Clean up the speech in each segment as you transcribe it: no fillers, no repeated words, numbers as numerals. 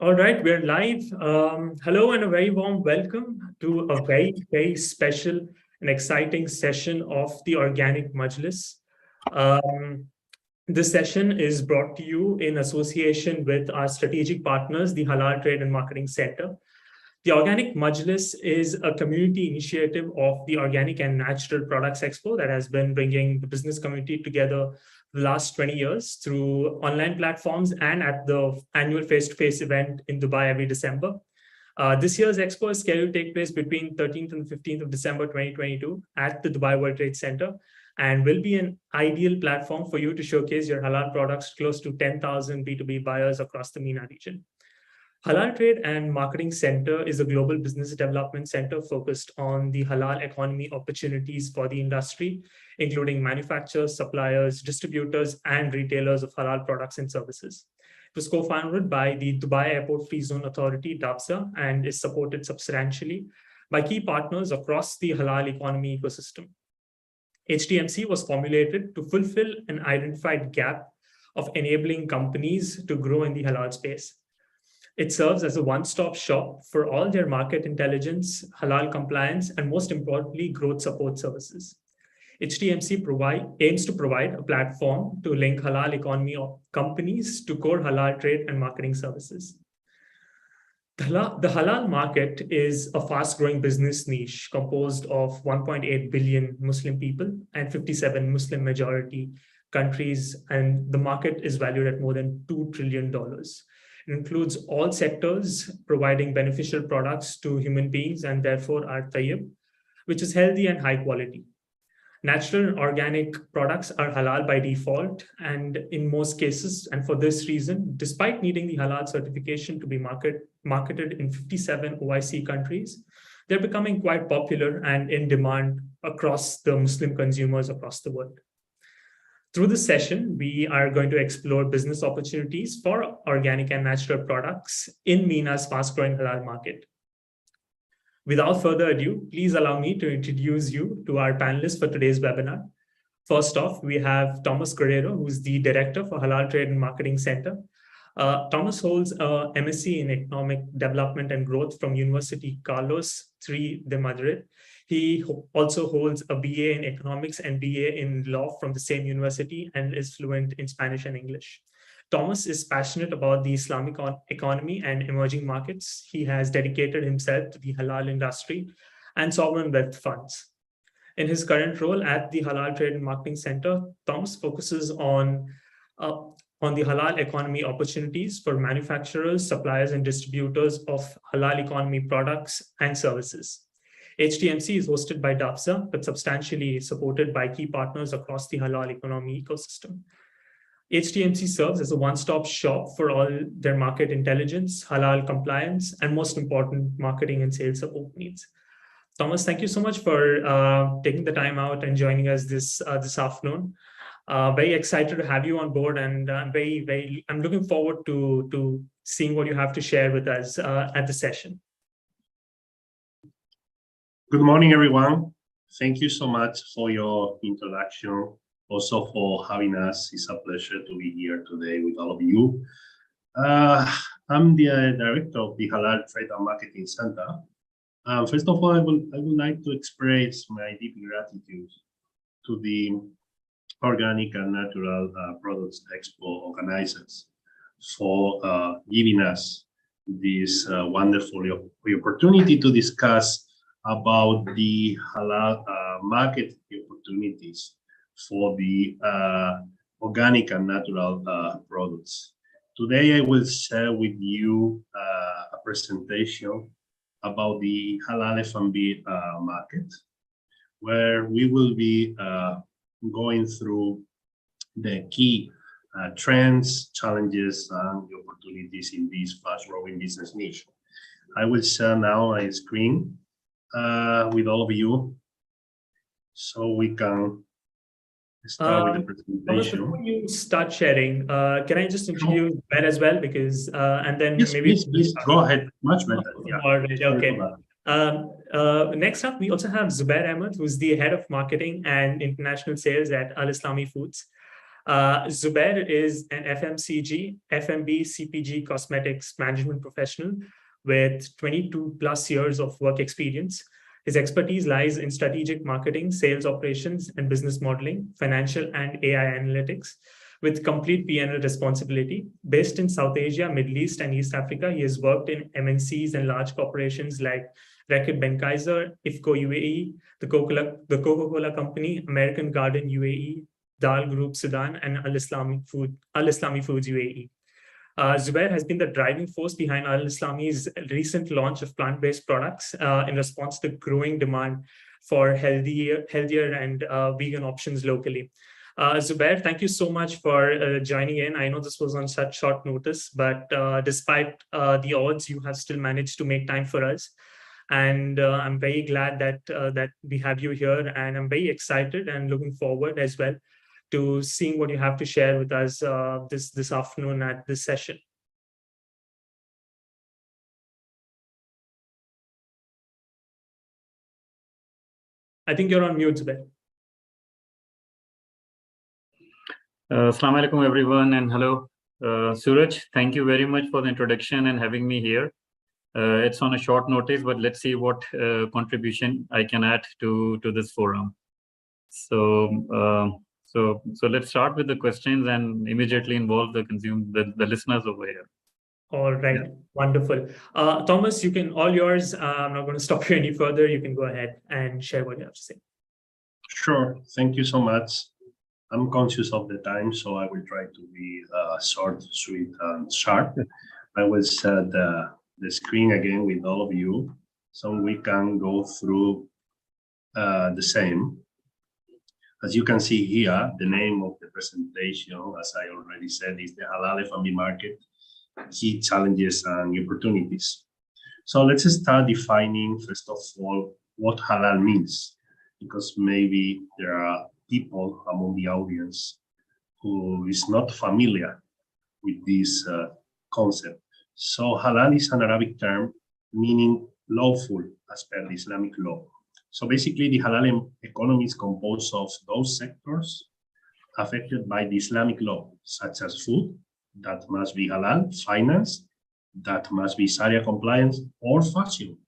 All right, we're live. Hello and a very warm welcome to a very special and exciting session of the Organic Majlis. Um, this session is brought to you in association with our strategic partners, the Halal Trade and Marketing Center. The Organic Majlis is a community initiative of the Organic and Natural Products Expo that has been bringing the business community together the last 20 years through online platforms and at the annual face-to-face event in Dubai every December. This year's expo is scheduled to take place between 13th and 15th of December 2022 at the Dubai World Trade Center and will be an ideal platform for you to showcase your halal products to close to 10,000 B2B buyers across the MENA region. Halal Trade and Marketing Center is a global business development center focused on the halal economy opportunities for the industry, including manufacturers, suppliers, distributors, and retailers of halal products and services. It was co-founded by the Dubai Airport Free Zone Authority, DABSA, and is supported substantially by key partners across the halal economy ecosystem. HTMC was formulated to fulfill an identified gap of enabling companies to grow in the halal space. It serves as a one-stop shop for all their market intelligence, halal compliance, and most importantly, growth support services. HTMC aims to provide a platform to link halal economy of companies to core halal trade and marketing services. The halal market is a fast-growing business niche composed of 1.8 billion Muslim people and 57 Muslim majority countries, and the market is valued at more than $2 trillion. It includes all sectors providing beneficial products to human beings and therefore are tayyib, which is healthy and high quality. Natural and organic products are halal by default, and in most cases, and for this reason, despite needing the halal certification to be marketed in 57 OIC countries, they're becoming quite popular and in demand across the Muslim consumers across the world. Through this session, we are going to explore business opportunities for organic and natural products in MENA's fast-growing halal market. Without further ado, please allow me to introduce you to our panelists for today's webinar. First off, we have Thomas Guerrero, who's the Director for Halal Trade and Marketing Center. Thomas holds a MSc in Economic Development and Growth from University Carlos III de Madrid. He also holds a BA in Economics and BA in Law from the same university and is fluent in Spanish and English. Thomas is passionate about the Islamic economy and emerging markets. He has dedicated himself to the halal industry and sovereign wealth funds. In his current role at the Halal Trade and Marketing Center, Thomas focuses on the halal economy opportunities for manufacturers, suppliers, and distributors of halal economy products and services. HTMC is hosted by DABSA, but substantially supported by key partners across the halal economy ecosystem. HTMC serves as a one-stop shop for all their market intelligence, halal compliance, and most important, marketing and sales support needs. Thomas, thank you so much for taking the time out and joining us this afternoon. Very excited to have you on board, and I'm looking forward to seeing what you have to share with us at the session. Good morning, everyone. Thank you so much for your introduction, also for having us. It's a pleasure to be here today with all of you. I'm the director of the Halal Trade and Marketing Center. First of all, I would like to express my deep gratitude to the Organic and Natural Products Expo organizers for giving us this wonderful opportunity to discuss about the halal market opportunities for the organic and natural products. Today, I will share with you a presentation about the halal F&B market, where we will be going through the key trends, challenges, and the opportunities in this fast-growing business niche. I will share now my screen with all of you, so we can start with the presentation. Before you start sharing, can I just introduce Ben as well, because and then yes, maybe please go ahead. Much better. Yeah. All right. Okay. Next up, we also have Zubair Ahmed, who's the head of marketing and international sales at Al Islami Foods. Zubair is an FMCG, FMB, CPG cosmetics management professional with 22 plus years of work experience. His expertise lies in strategic marketing, sales operations, and business modeling, financial and AI analytics, with complete P&L responsibility. Based in South Asia, Middle East, and East Africa, he has worked in MNCs and large corporations like Reckitt Benckiser, IFCO UAE, the Coca-Cola Company, American Garden UAE, Dal Group Sudan, and Al Islami Foods UAE. Zubair has been the driving force behind Al Islami's recent launch of plant-based products in response to growing demand for healthier and vegan options locally. Zubair, thank you so much for joining in. I know this was on such short notice, but despite the odds, you have still managed to make time for us. And I'm very glad that we have you here, and I'm very excited and looking forward as well to seeing what you have to share with us this afternoon at this session. I think you're on mute, Zubair. Assalamu alaikum, everyone, and hello. Suraj, thank you very much for the introduction and having me here. It's on a short notice, but let's see what contribution I can add to this forum. So let's start with the questions and immediately involve the listeners over here. All right, yeah. Wonderful. Thomas, you can, all yours. I'm not going to stop you any further. You can go ahead and share what you have to say. Sure, thank you so much. I'm conscious of the time, so I will try to be short, sweet, and sharp. I will share the screen again with all of you so we can go through the same. As you can see here, the name of the presentation, as I already said, is the Halal F&B market, key challenges and opportunities. So let's start defining, first of all, what halal means, because maybe there are people among the audience who is not familiar with this concept. So halal is an Arabic term meaning lawful as per the Islamic law. So basically the halal economy is composed of those sectors affected by the Islamic law, such as food, that must be halal, finance, that must be Sharia compliance, or fashion,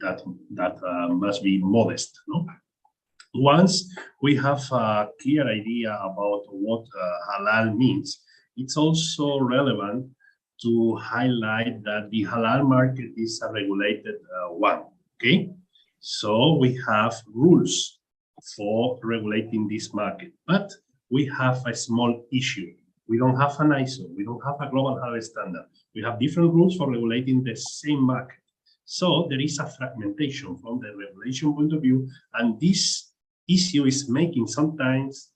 that must be modest. No? Once we have a clear idea about what halal means, it's also relevant to highlight that the halal market is a regulated one, okay? So we have rules for regulating this market, but we have a small issue. We don't have an ISO, we don't have a global halal standard. We have different rules for regulating the same market. So there is a fragmentation from the regulation point of view, and this issue is making sometimes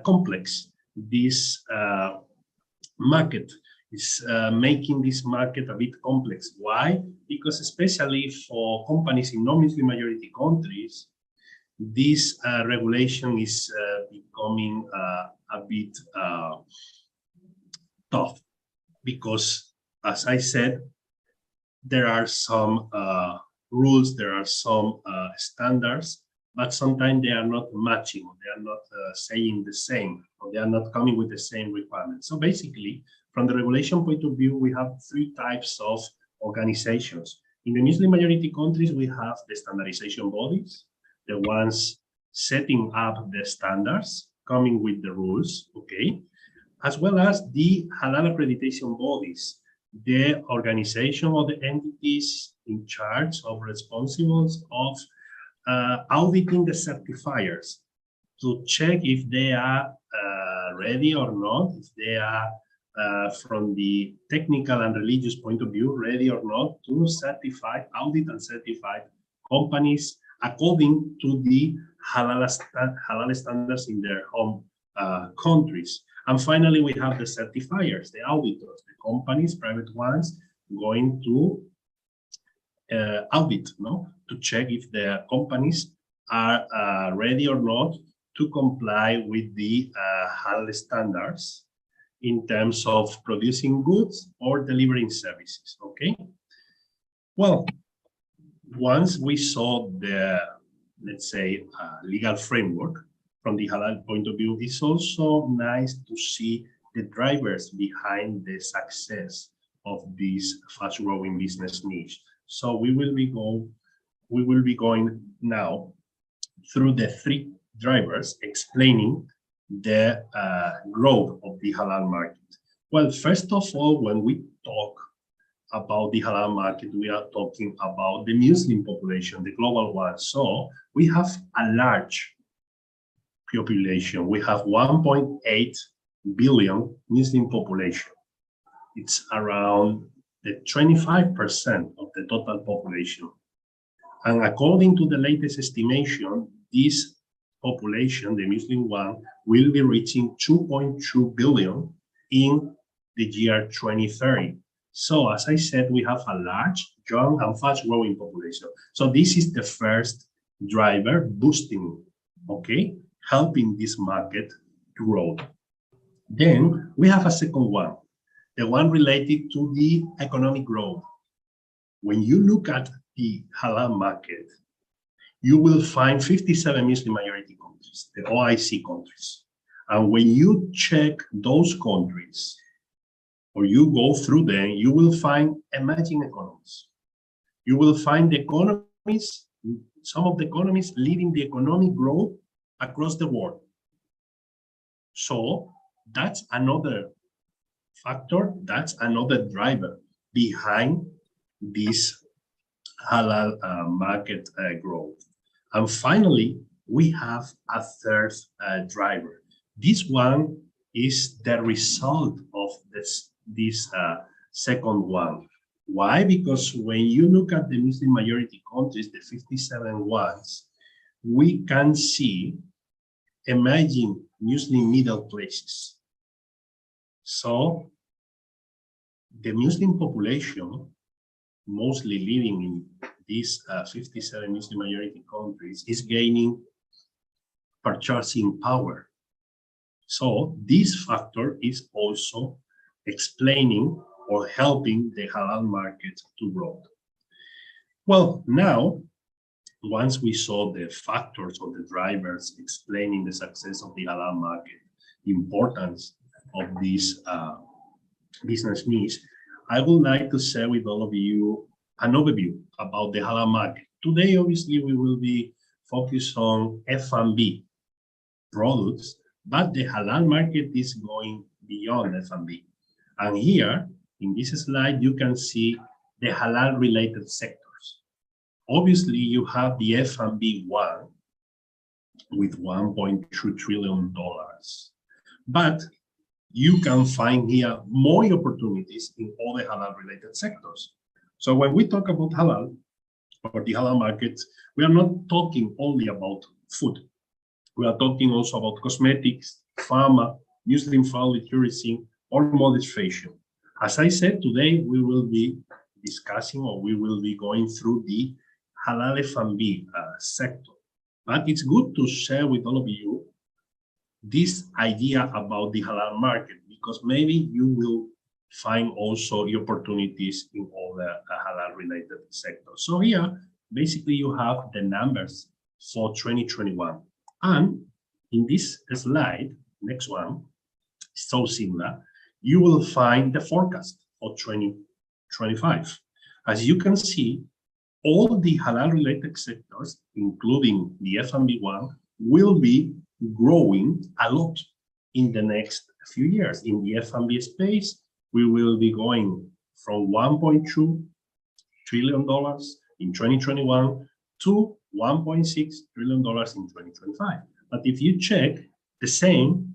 complex. This market is making this market a bit complex. Why? Because especially for companies in non-Muslim majority countries, this regulation is becoming a bit tough, because as I said, there are some rules, there are some standards, but sometimes they are not matching, or they are not saying the same, or they are not coming with the same requirements. So basically, from the regulation point of view, we have three types of organizations. In the Muslim majority countries, we have the standardization bodies, the ones setting up the standards, coming with the rules, okay, as well as the halal accreditation bodies, the organization or the entities in charge of responsibles of auditing the certifiers to check if they are ready or not, if they are from the technical and religious point of view, ready or not to certify, audit and certify companies according to the halal standards in their home countries. And finally, we have the certifiers, the auditors, the companies, private ones, going to audit, no? To check if their companies are ready or not to comply with the halal standards in terms of producing goods or delivering services, okay? Well, once we saw the, let's say, legal framework, from the halal point of view, it's also nice to see the drivers behind the success of this fast-growing business niche. So we will be going now through the three drivers explaining the growth of the halal market. Well, first of all, when we talk about the halal market, we are talking about the Muslim population, the global one. So we have a large population. We have 1.8 billion Muslim population. It's around the 25% of the total population. And according to the latest estimation, this population, the Muslim one, will be reaching 2.2 billion in the year 2030. So as I said, we have a large, young, and fast-growing population. So this is the first driver boosting, okay, helping this market to grow. Then we have a second one, the one related to the economic growth. When you look at the halal market, you will find 57 Muslim majority countries, the OIC countries. And when you check those countries, or you go through them, you will find emerging economies. You will find the economies, some of the economies leading the economic growth across the world. So that's another factor, that's another driver behind this halal market growth. And finally, we have a third driver. This one is the result of this second one. Why? Because when you look at the Muslim majority countries, the 57 ones, we can see emerging Muslim middle classes. So the Muslim population, mostly living in these 57 Muslim majority countries, is gaining purchasing power. So this factor is also explaining or helping the halal market to grow. Well, now, once we saw the factors or the drivers explaining the success of the halal market, the importance of this business niche, I would like to share with all of you an overview about the halal market. Today, obviously, we will be focused on F&B products, but the halal market is going beyond F&B. And here, in this slide, you can see the halal-related sectors. Obviously, you have the F&B one with $1.2 trillion. But you can find here more opportunities in all the halal-related sectors. So when we talk about halal, or the halal market, we are not talking only about food. We are talking also about cosmetics, pharma, Muslim-friendly tourism, or modest fashion. As I said, today we will be discussing, or we will be going through the halal F&B sector. But it's good to share with all of you this idea about the halal market, because maybe you will find also the opportunities in all the halal-related sectors. So here, basically, you have the numbers for 2021. And in this slide, next one, so similar, you will find the forecast for 2025. As you can see, all the halal-related sectors, including the F&B one, will be growing a lot in the next few years. In the F&B space, we will be going from $1.2 trillion in 2021 to $1.6 trillion in 2025. But if you check, the same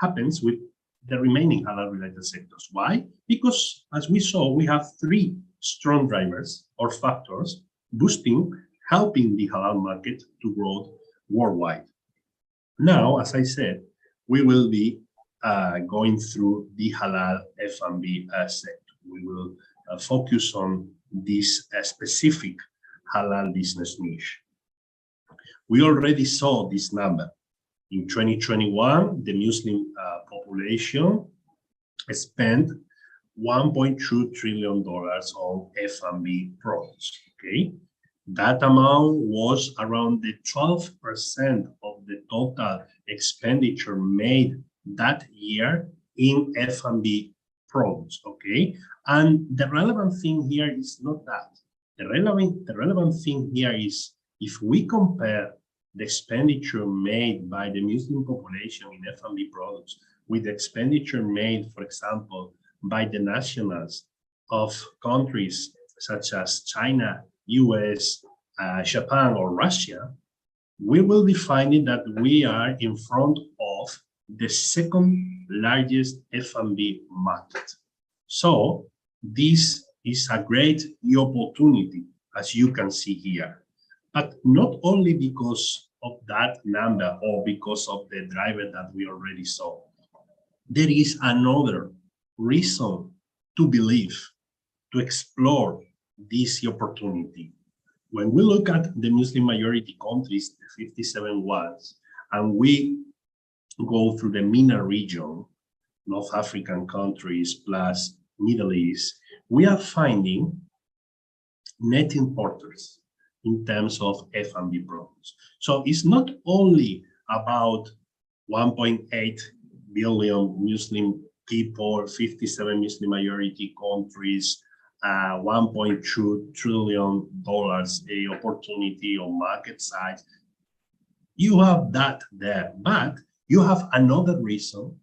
happens with the remaining halal-related sectors. Why? Because, as we saw, we have three strong drivers or factors helping the halal market to grow worldwide. Now, as I said, we will be going through the halal F&B sector. We will focus on this specific halal business niche. We already saw this number. In 2021, the Muslim population spent $1.2 trillion on F&B products, okay? That amount was around the 12% of the total expenditure made that year in F&B products, okay? And the relevant thing here is not that. The relevant thing here is if we compare the expenditure made by the Muslim population in F&B products with the expenditure made, for example, by the nationals of countries such as China, US, Japan, or Russia, we will be finding that we are in front of the second largest F&B market. So this is a great opportunity, as you can see here, but not only because of that number or because of the driver that we already saw. There is another reason to believe, to explore this opportunity. When we look at the Muslim majority countries, the 57 ones, and we go through the MENA region, North African countries plus Middle East, we are finding net importers in terms of F&B products. So it's not only about 1.8 billion Muslim people, 57 Muslim majority countries, $1.2 trillion a opportunity on market size. You have that there, but you have another reason,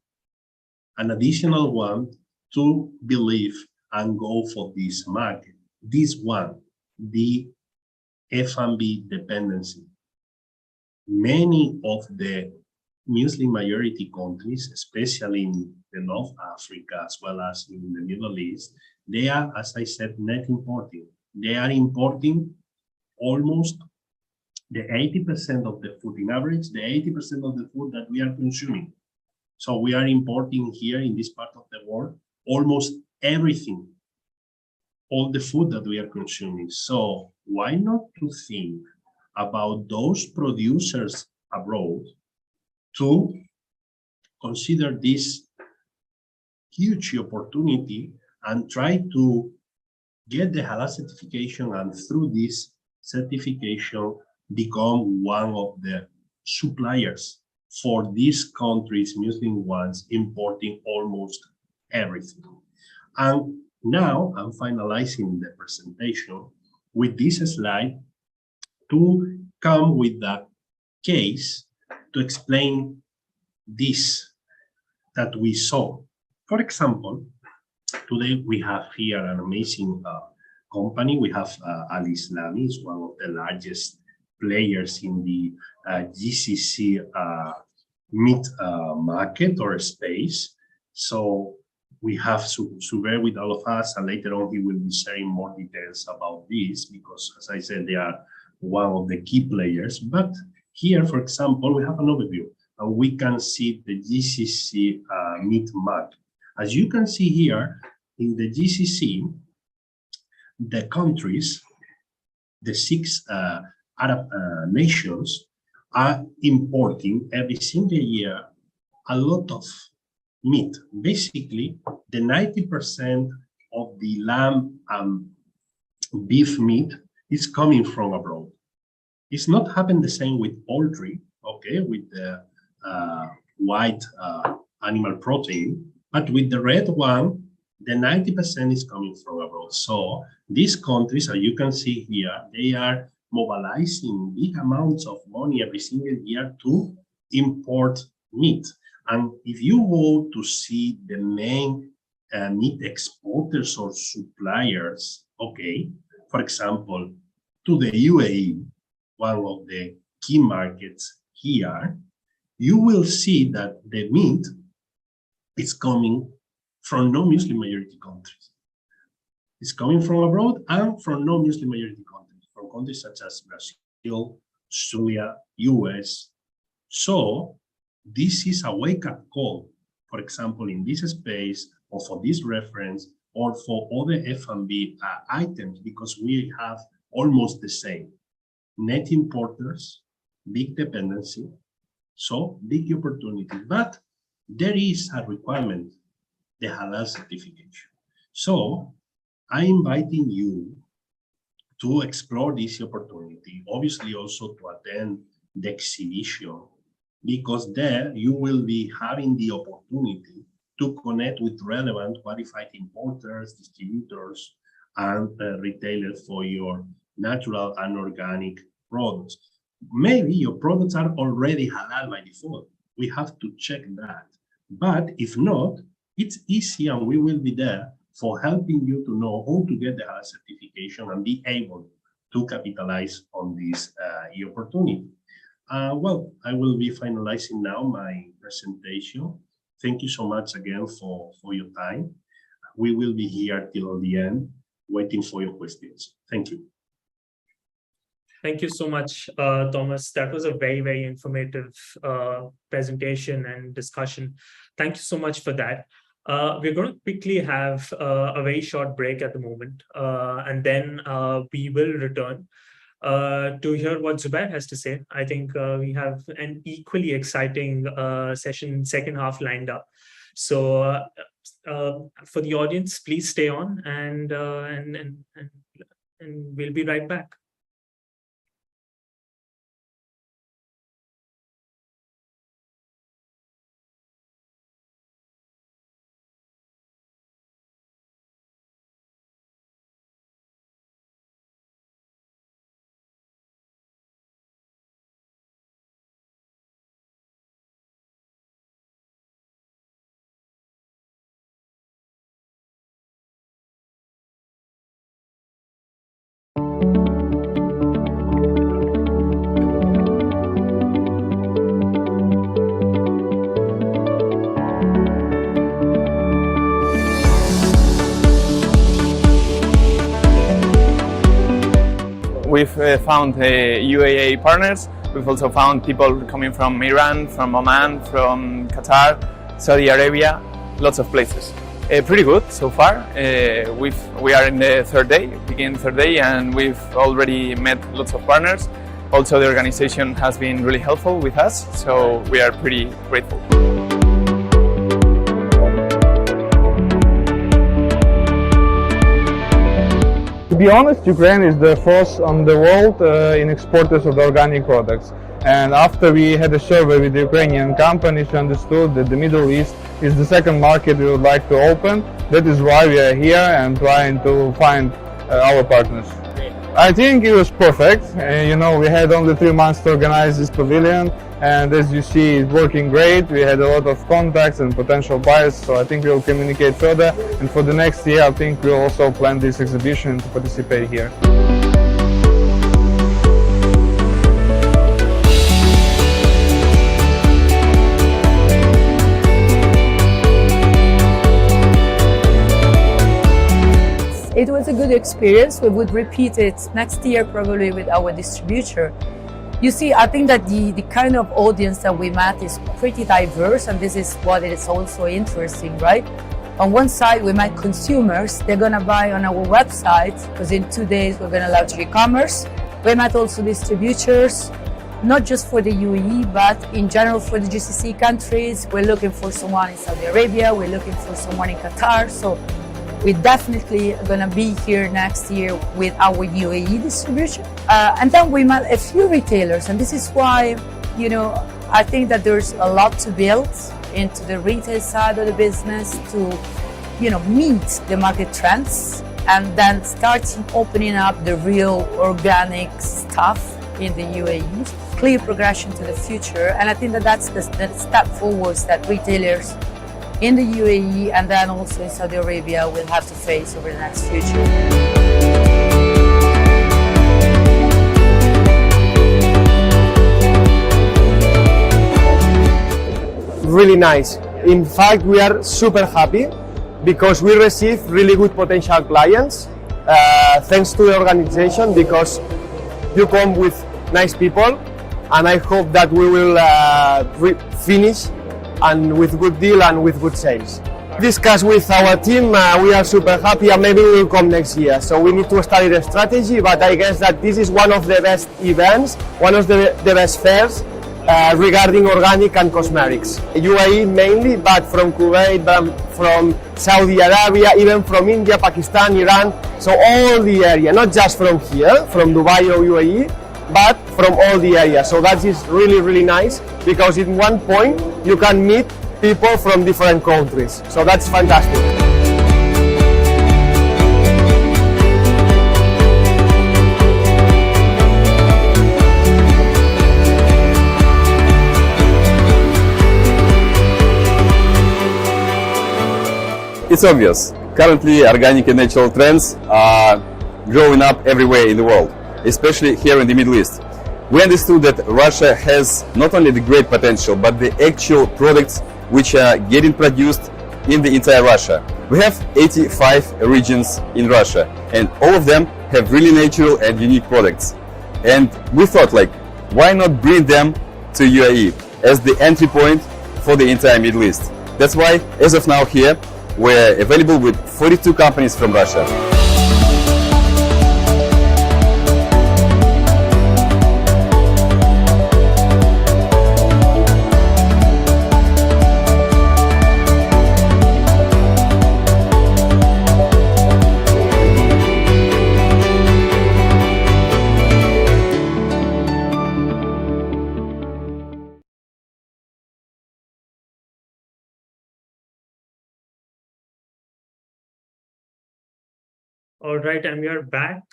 an additional one to believe and go for this market. This one, the F&B dependency. Many of the Muslim majority countries, especially in the North Africa as well as in the Middle East, they are, as I said, net importing. They are importing almost the 80% of the food, in average, the 80% of the food that we are consuming. So we are importing here in this part of the world almost everything, all the food that we are consuming. So why not to think about those producers abroad to consider this huge opportunity and try to get the Halal certification, and through this certification become one of the suppliers for these countries, Muslim ones, importing almost everything. And now I'm finalizing the presentation with this slide to come with the case to explain this that we saw. For example, today we have here an amazing company. We have Al Islami, is one of the largest players in the GCC meat market or space. So we have Suber with all of us, and later on he will be sharing more details about this because, as I said, they are one of the key players. But here, for example, we have an overview, and we can see the GCC meat market. As you can see here, in the GCC, the countries, the 6 Arab nations, are importing every single year a lot of meat. Basically, the 90% of the lamb and beef meat is coming from abroad. It's not happened the same with poultry, okay, with the white animal protein, but with the red one, the 90% is coming from abroad. So these countries, as you can see here, they are mobilizing big amounts of money every single year to import meat. And if you go to see the main meat exporters or suppliers, okay, for example, to the UAE, one of the key markets here, you will see that the meat is coming from non-Muslim majority countries. It's coming from abroad and from non-Muslim majority countries, from countries such as Brazil, Australia, US. So this is a wake-up call, for example, in this space or for this reference or for other F&B items, because we have almost the same. Net importers, big dependency, so big opportunity. But there is a requirement, the Halal certification. So I'm inviting you to explore this opportunity. Obviously, also to attend the exhibition, because there you will be having the opportunity to connect with relevant qualified importers, distributors, and retailers for your natural and organic products. Maybe your products are already halal by default. We have to check that. But if not, it's easy, and we will be there for helping you to know how to get the halal certification and be able to capitalize on this opportunity. Well, I will be finalizing now my presentation. Thank you so much again for your time. We will be here till the end, waiting for your questions. Thank you. Thank you so much, Thomas. That was a very, very informative presentation and discussion. Thank you so much for that. We're going to quickly have a very short break at the moment, and then we will return to hear what Zubair has to say. I think we have an equally exciting session, second half lined up. So for the audience, please stay on, and we'll be right back. We've found UAE partners. We've also found people coming from Iran, from Oman, from Qatar, Saudi Arabia, lots of places. Pretty good so far. We are in the third day, and we've already met lots of partners. Also, the organization has been really helpful with us, so we are pretty grateful. To be honest, Ukraine is the fourth on the world in exporters of organic products. And after we had a survey with the Ukrainian companies, we understood that the Middle East is the second market we would like to open. That is why we are here and trying to find our partners. I think it was perfect. You know, we had only 3 months to organize this pavilion, and as you see, it's working great. We had a lot of contacts and potential buyers, so I think we'll communicate further. And for the next year, I think we'll also plan this exhibition to participate here. It was a good experience. We would repeat it next year probably with our distributor. You see, I think that the kind of audience that we met is pretty diverse, and this is what is also interesting, right? On one side, we met consumers. They're going to buy on our website, because in 2 days we're going to launch e-commerce. We met also distributors, not just for the UAE, but in general for the GCC countries. We're looking for someone in Saudi Arabia. We're looking for someone in Qatar. So we definitely are going to be here next year with our UAE distribution. And then we met a few retailers, and this is why, you know, I think that there's a lot to build into the retail side of the business to, you know, meet the market trends and then starting opening up the real organic stuff in the UAE. Clear progression to the future, and I think that that's the step forwards that retailers in the UAE and then also in Saudi Arabia will have to face over the next future. Really nice. In fact, we are super happy because we receive really good potential clients thanks to the organization, because you come with nice people, and I hope that we will finish and with good deal and with good sales. Discuss with our team, we are super happy, and maybe we will come next year. So we need to study the strategy, but I guess that this is one of the best events, one of the best fairs, regarding organic and cosmetics. UAE mainly, but from Kuwait, from Saudi Arabia, even from India, Pakistan, Iran. So all the area, not just from here, from Dubai or UAE, but from all the area. So that is really, really nice because in one point you can meet people from different countries. So that's fantastic. It's obvious. Currently, organic and natural trends are growing up everywhere in the world, especially here in the Middle East. We understood that Russia has not only the great potential, but the actual products which are getting produced in the entire Russia. We have 85 regions in Russia, and all of them have really natural and unique products. And we thought, like, why not bring them to UAE as the entry point for the entire Middle East? That's why, as of now here, we're available with 42 companies from Russia. All right, and we are back.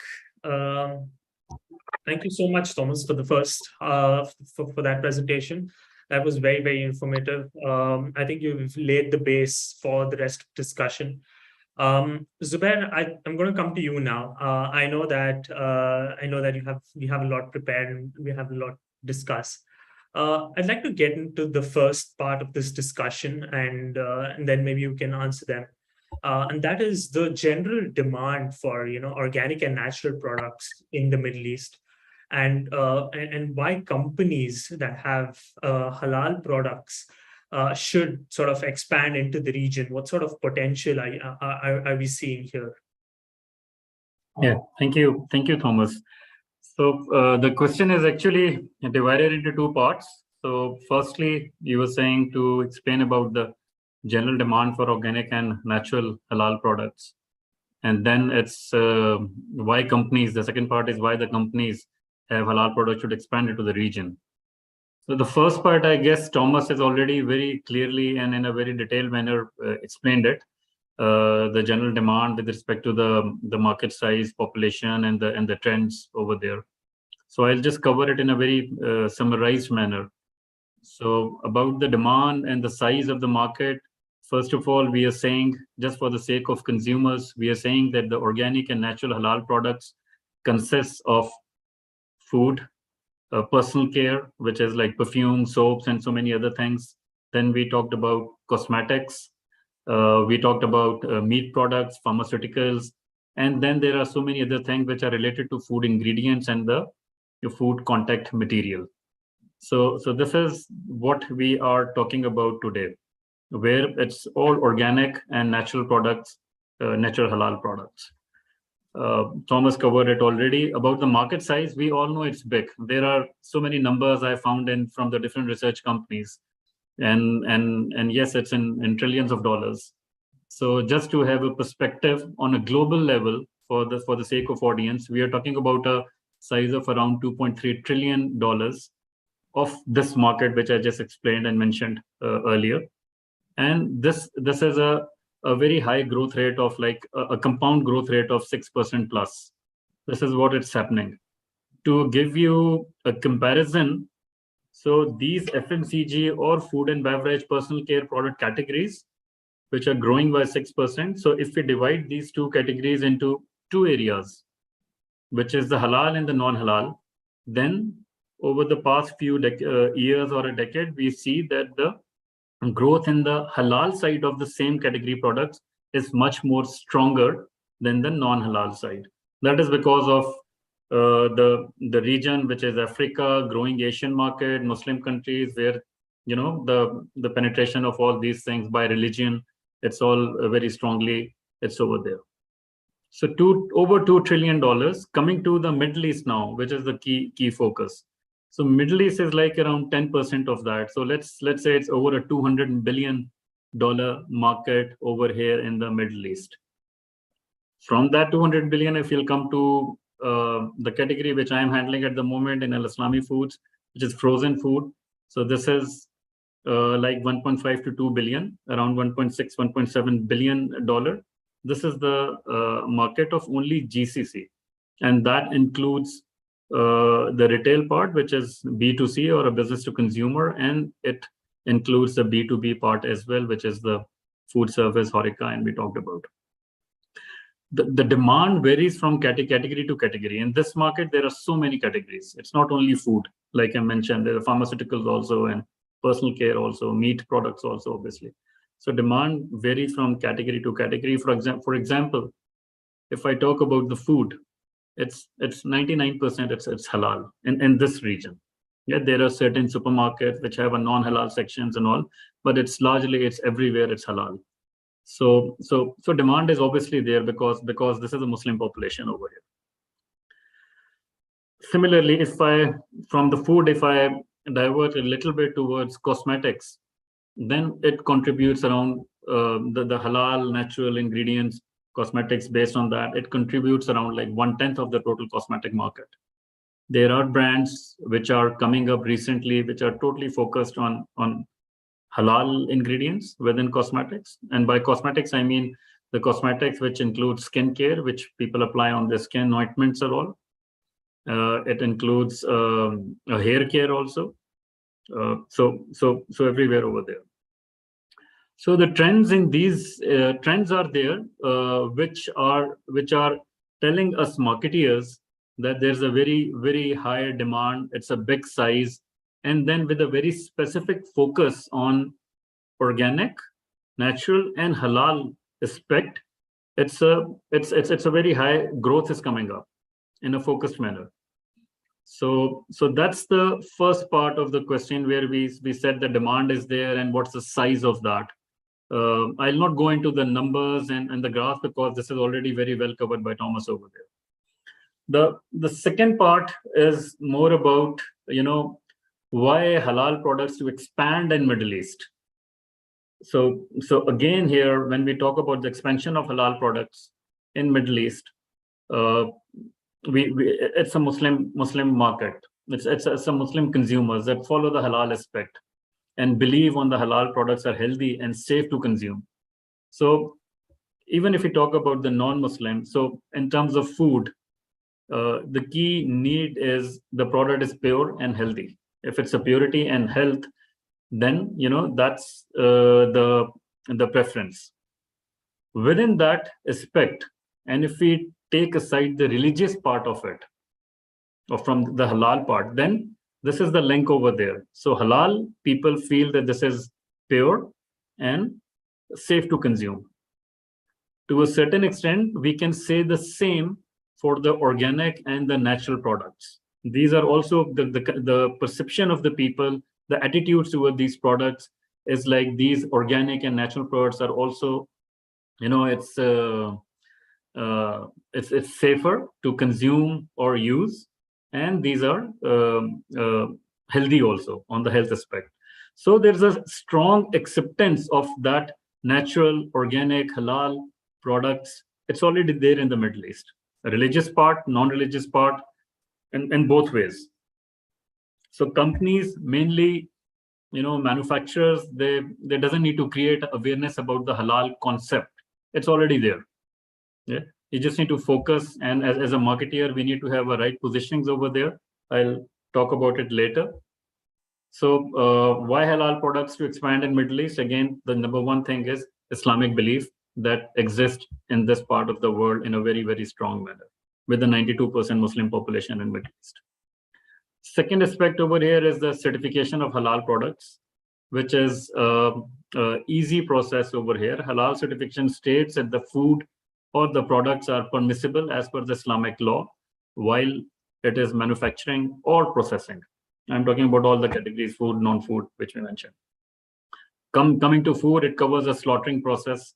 Thank you so much, Thomas, for the first for that presentation. That was very, very informative. I think you've laid the base for the rest of the discussion. Zubair, I'm going to come to you now. I know that we have a lot prepared and we have a lot to discuss. I'd like to get into the first part of this discussion, and then maybe you can answer them. And that is the general demand for organic and natural products in the Middle East, and why companies that have halal products should sort of expand into the region. What sort of potential are we seeing here? Yeah, thank you, Thomas. So the question is actually divided into two parts. So firstly, you were saying to explain about the general demand for organic and natural halal products. And then it's why companies, the second part is why the companies have halal products should expand into the region. So the first part, I guess Thomas has already very clearly and in a very detailed manner explained it. The general demand with respect to the market size, population, and the trends over there. So I'll just cover it in a very summarized manner. So about the demand and the size of the market, first of all, we are saying, just for the sake of consumers, we are saying that the organic and natural halal products consists of food, personal care, which is like perfume, soaps, and so many other things. Then we talked about cosmetics. We talked about meat products, pharmaceuticals, and then there are so many other things which are related to food ingredients and the food contact material. So this is what we are talking about today, where it's all organic and natural products, natural halal products. Thomas covered it already. About the market size, we all know it's big. There are so many numbers I found from the different research companies, and yes, it's in trillions of dollars. So just to have a perspective on a global level, for the sake of audience, we are talking about a size of around $2.3 trillion of this market, which I just explained and mentioned earlier. And this is a very high growth rate of like a compound growth rate of 6% plus. This is what it's happening. To give you a comparison, so these FMCG or food and beverage personal care product categories, which are growing by 6%. So if we divide these two categories into two areas, which is the halal and the non-halal, then over the past few years or a decade, we see that the growth in the halal side of the same category products is much more stronger than the non-halal side. That is because of the region, which is Africa, growing Asian market, Muslim countries, where the penetration of all these things by religion, it's all very strongly, it's over there. So over $2 trillion. Coming to the Middle East now, which is the key focus. So Middle East is like around 10% of that. So let's say it's over a $200 billion market over here in the Middle East. From that 200 billion, if you'll come to the category which I'm handling at the moment in Al Islami Foods, which is frozen food. So this is like 1.5 to 2 billion, around 1.6, 1.7 billion dollar. This is the market of only GCC, and that includes the retail part, which is B2C or a business to consumer, and it includes the B2B part as well, which is the food service, HoReCa, and we talked about. The demand varies from category to category. In this market, there are so many categories. It's not only food, like I mentioned, there are pharmaceuticals also, and personal care also, meat products also, obviously. So demand varies from category to category. For example, if I talk about the food, it's 99% it's halal in this region. Yeah, there are certain supermarkets which have a non-halal sections and all, but it's everywhere it's halal. So demand is obviously there because this is a Muslim population over here. Similarly, from the food, if I divert a little bit towards cosmetics, then it contributes around the halal natural ingredients, cosmetics. Based on that, it contributes around like 1/10 of the total cosmetic market. There are brands which are coming up recently, which are totally focused on halal ingredients within cosmetics. And by cosmetics, I mean the cosmetics which include skincare, which people apply on their skin, ointments or all. It includes hair care also. So everywhere over there. So the trends in these trends are there, which are telling us marketeers that there's a very, very high demand. It's a big size. And then with a very specific focus on organic, natural, and halal aspect, it's a very high growth is coming up in a focused manner. So that's the first part of the question, where we said the demand is there and what's the size of that. I'll not go into the numbers and the graph because this is already very well covered by Thomas over there. The second part is more about, why halal products to expand in Middle East. So again here, when we talk about the expansion of halal products in Middle East, it's a Muslim market. It's a Muslim consumers that follow the halal aspect and believe on the halal products are healthy and safe to consume. So even if we talk about the non-Muslim, so in terms of food, the key need is the product is pure and healthy. If it's a purity and health, then that's the preference. Within that aspect, and if we take aside the religious part of it, or from the halal part, then this is the link over there. So halal people feel that this is pure and safe to consume. To a certain extent, we can say the same for the organic and the natural products. These are also the perception of the people, the attitudes toward these products is like these organic and natural products are also, it's safer to consume or use, and these are healthy also on the health aspect. So there's a strong acceptance of that natural, organic, halal products. It's already there in the Middle East. A religious part, non-religious part, in both ways. So companies, mainly, manufacturers, they doesn't need to create awareness about the halal concept. It's already there. Yeah, you just need to focus, and as a marketeer, we need to have a right positionings over there. I'll talk about it later. So why halal products to expand in Middle East? Again, the number one thing is Islamic belief that exists in this part of the world in a very, very strong manner, with a 92% Muslim population in Middle East. Second aspect over here is the certification of halal products, which is easy process over here. Halal certification states that the food or the products are permissible as per the Islamic law while it is manufacturing or processing. I'm talking about all the categories, food, non-food, which we mentioned. Coming to food, it covers a slaughtering process.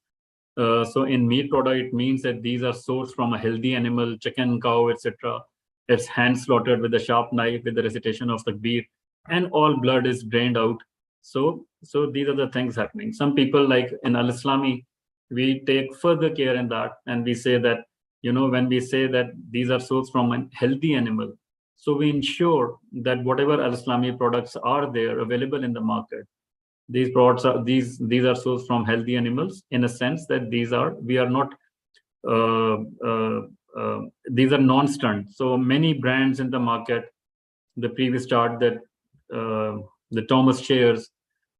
So in meat product, it means that these are sourced from a healthy animal, chicken, cow, etc. It's hand slaughtered with a sharp knife with the recitation of takbir, and all blood is drained out. So these are the things happening. Some people, like in Al-Islami, we take further care in that, and we say that, when we say that these are sourced from a healthy animal, so we ensure that whatever Al-Islami products are there available in the market, these products are these are sourced from healthy animals, in a sense that these are non-stunt. So many brands in the market, the previous chart that the Thomas shares,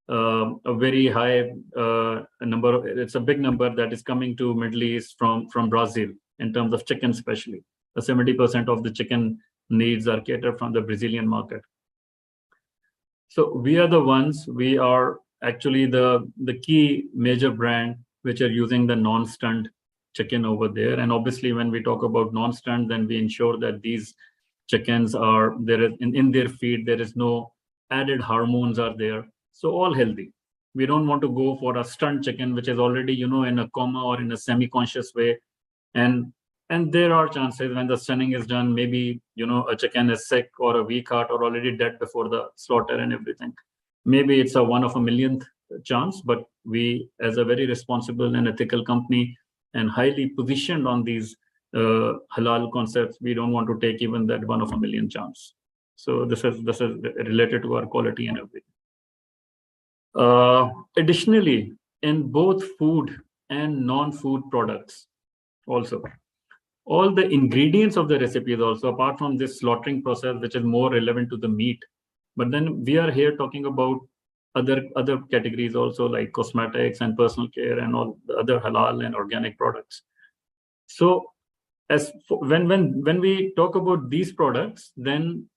a very high number, it's a big number that is coming to Middle East from Brazil in terms of chicken, especially. 70% of the chicken needs are catered from the Brazilian market. So we are the ones, we are actually the key major brand which are using the non-stunt chicken over there. And obviously when we talk about non-stunt, then we ensure that these chickens are there in their feed, there is no added hormones are there. So all healthy. We don't want to go for a stunt chicken, which is already, in a coma or in a semi-conscious way. And there are chances when the stunning is done, maybe, a chicken is sick or a weak heart or already dead before the slaughter and everything. Maybe it's a 1 of a millionth chance, but we, as a very responsible and ethical company and highly positioned on these halal concepts, we don't want to take even that 1 of a million chance. So this is related to our quality and everything. Additionally, in both food and non-food products, also, all the ingredients of the recipes also, apart from this slaughtering process, which is more relevant to the meat, but then we are here talking about other categories also, like cosmetics and personal care and all the other halal and organic products. So when we talk about these products, then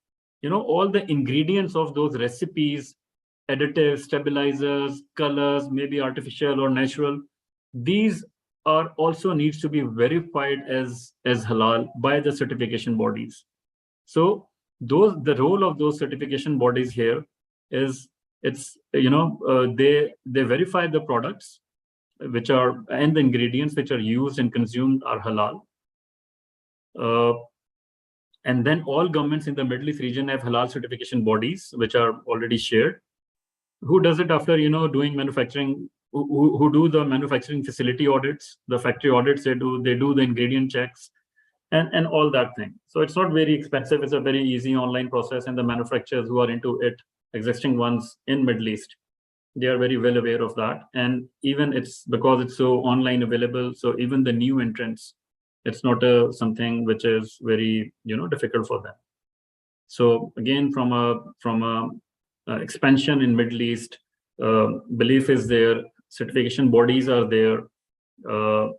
all the ingredients of those recipes, additives, stabilizers, colors, maybe artificial or natural, these are also needs to be verified as halal by the certification bodies. So the role of those certification bodies here is they verify the products which are, and the ingredients which are used and consumed are halal. And then all governments in the Middle East region have halal certification bodies, which are already shared. Who does it after, doing manufacturing, who do the manufacturing facility audits, the factory audits, they do the ingredient checks and all that thing. So it's not very expensive. It's a very easy online process, and the manufacturers who are into it, existing ones in Middle East, they are very well aware of that. And even it's because it's so online available, so even the new entrants, it's not something which is very difficult for them. So again, from a expansion in Middle East, belief is there, certification bodies are there,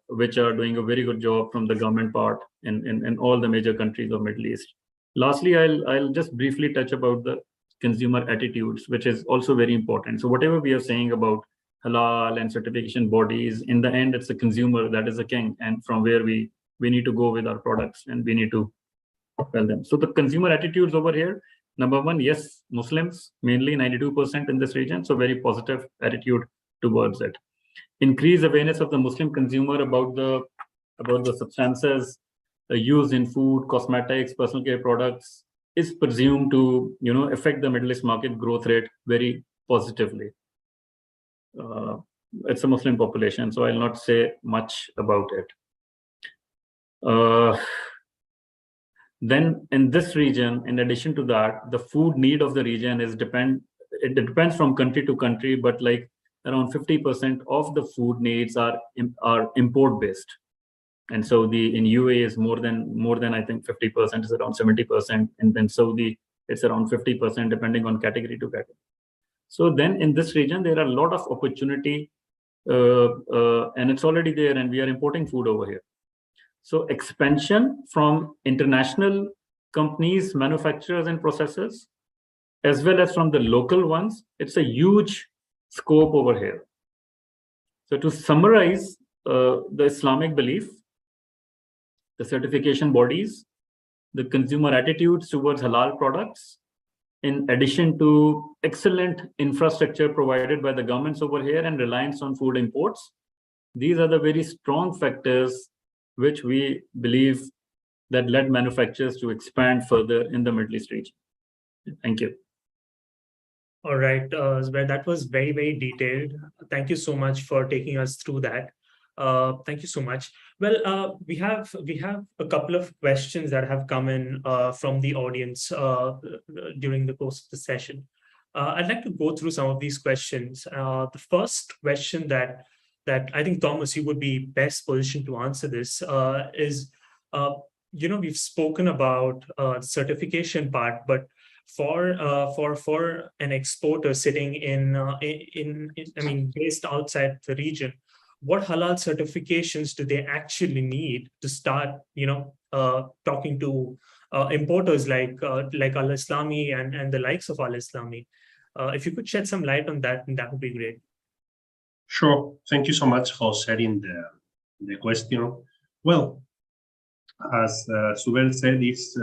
which are doing a very good job from the government part in all the major countries of Middle East. Lastly, I'll just briefly touch about the consumer attitudes, which is also very important. So whatever we are saying about halal and certification bodies, in the end, it's the consumer that is the king, and from where we need to go with our products, and we need to tell them. So the consumer attitudes over here, number one, yes, Muslims, mainly 92% in this region, so very positive attitude towards it. Increase awareness of the Muslim consumer about the substances used in food, cosmetics, personal care products is presumed to affect the Middle East market growth rate very positively. It's a Muslim population, so I'll not say much about it. Then in this region, in addition to that, the food need of the region depends from country to country, but like around 50% of the food needs are import based. And so in UAE is more than I think 50%, is around 70%, and then Saudi it's around 50%, depending on category to category. So then in this region there are a lot of opportunity, and it's already there, and we are importing food over here. So expansion from international companies, manufacturers and processors, as well as from the local ones, it's a huge scope over here. So to summarize the Islamic belief, the certification bodies, the consumer attitudes towards halal products, in addition to excellent infrastructure provided by the governments over here and reliance on food imports, these are the very strong factors which we believe that led manufacturers to expand further in the Middle East region. Thank you. All right, Zubair, that was very, very detailed. Thank you so much for taking us through that. Thank you so much. Well, we have a couple of questions that have come in from the audience during the course of the session. I'd like to go through some of these questions. The first question that I think, Thomas, you would be best positioned to answer this is, we've spoken about certification part, but for an exporter sitting based outside the region, what halal certifications do they actually need to start, talking to importers like Al Islami and the likes of Al Islami? If you could shed some light on that, that would be great. Sure. Thank you so much for setting the question. Well, as Zubair said, it's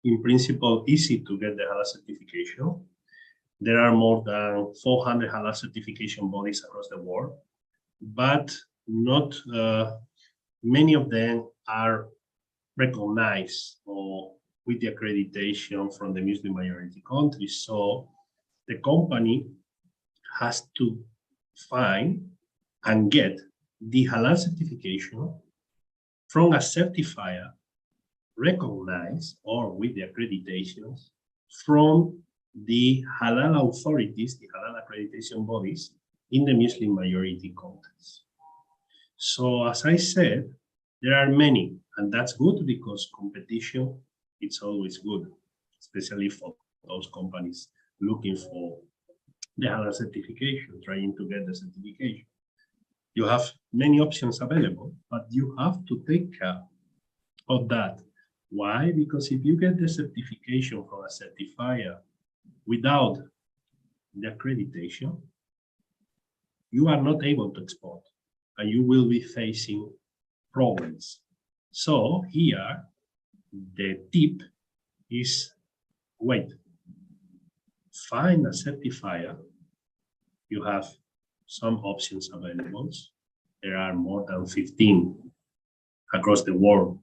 in principle easy to get the halal certification. There are more than 400 halal certification bodies across the world, but not many of them are recognized or with the accreditation from the Muslim majority countries. So the company has to find and get the halal certification from a certifier recognized or with the accreditations from the halal authorities, the halal accreditation bodies in the Muslim majority countries. So as I said, there are many, and that's good because competition, it's always good, especially for those companies looking for the halal certification, trying to get the certification. You have many options available, but you have to take care of that. Why? Because if you get the certification from a certifier without the accreditation, you are not able to export and you will be facing problems. So here, the tip is wait, find a certifier. You have some options available. There are more than 15 across the world